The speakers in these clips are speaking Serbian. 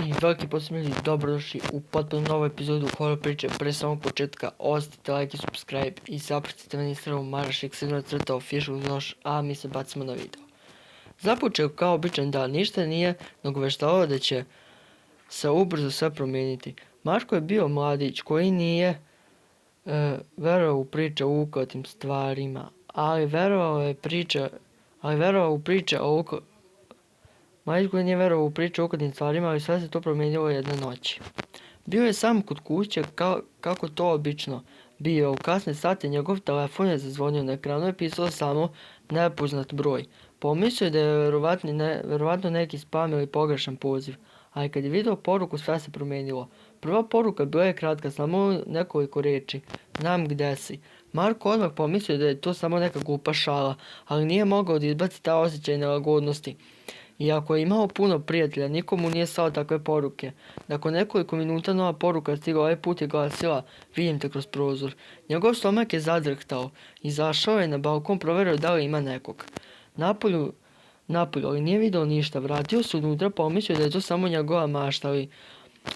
I veliki pozdrav ljudi, dobrodošli u potpuno novu epizodu horror priče. Pre samog početka ostavite like i subscribe i zapratite me na Instagramu marašik_official još, a mi se bacimo na video. Započeo kao običan dan, ništa nije nagoveštavao da će se ubrzo sve promijeniti. Marko je bio mladić koji nije verovao u priče o ukotim stvarima, ali verovao u priče o Mladić koji nije verovao u priče o ukotim stvarima, ali sve se to promijenilo jedne noći. Bio je sam kod kuće kako to obično bio. U kasne sate njegov telefon je zazvonio, na ekranu je pisalo samo nepoznat broj. Pomislio je da je verovatno neki spam ili pogrešan poziv, ali kad je vidio poruku sve se promijenilo. Prva poruka bila je kratka, samo nekoliko riječi: znam gde si. Marko odmah pomislio da je to samo neka glupa šala, ali nije mogao da izbaci ta osjećaj nelagodnosti. Iako je imao puno prijatelja, nikomu nije slao takve poruke. Nakon nekoliko minuta nova poruka stigla, ovaj put je glasila: vidim te kroz prozor. Njegov stomak je zadrhtao. Izašao je na balkon, proverio da li ima nekog. Napolju, ali nije vidio ništa. Vratio se unutra, pomislio da je to samo njegova mašta, ali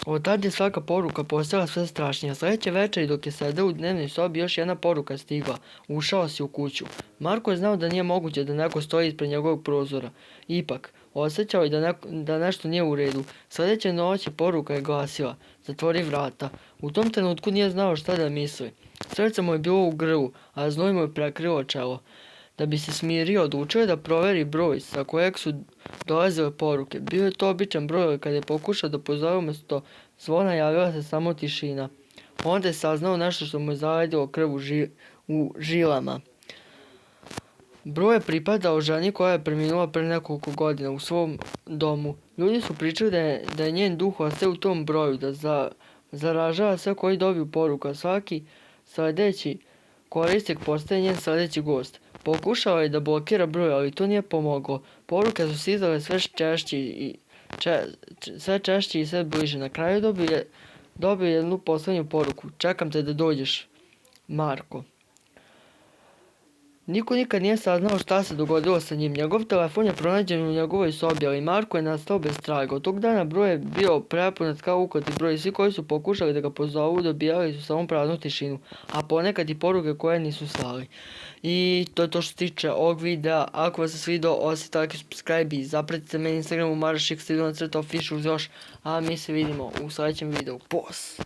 od tad je svaka poruka postala sve strašnija. Sljedeće večeri dok je sedeo u dnevnoj sobi, još jedna poruka stigla: ušao si u kuću. Marko je znao da nije moguće da neko stoji ispred njegovog prozora. Ipak, osjećao je da nešto nije u redu. Sljedeće noći poruka je glasila: zatvori vrata. U tom trenutku nije znao šta da misli. Srce mu je bilo u grlu, a znoj mu je prekrilo čelo. Da bi se smirio, odlučio je da proveri broj sa kojeg su dolazile poruke. Bio je to običan broj, ali kad je pokušao da pozove, umjesto zvona javila se samo tišina. Onda je saznao nešto što mu je zaledilo krv u žilama. Broj je pripadao ženi koja je preminula pre nekoliko godina u svom domu. Ljudi su pričali da je njen duh ostao u tom broju, da zaražava sve koji dobiju poruku, a svaki sljedeći korisnik postaje njen sljedeći gost. Pokušao je da blokira broj, ali to nije pomoglo. Poruke su stizale sve češće i sve bliže. Na kraju dobio jednu posljednju poruku: čekam te da dođeš, Marko. Niko nikad nije saznao šta se dogodilo sa njim. Njegov telefon je pronađen u njegovoj sobi, ali Marko je nastao bez traga. Od tog dana broj je bio prepunat kao ukoti broj. Svi koji su pokušali da ga pozovu dobijali su samo praznu tišinu, a ponekad i poruke koje nisu slali. I to je to što se tiče ovog videa. Ako vas se svidao, ostavite like i subscribe i zapratite me na Instagramu marašik_official još, a mi se vidimo u sljedećem videu. Pos!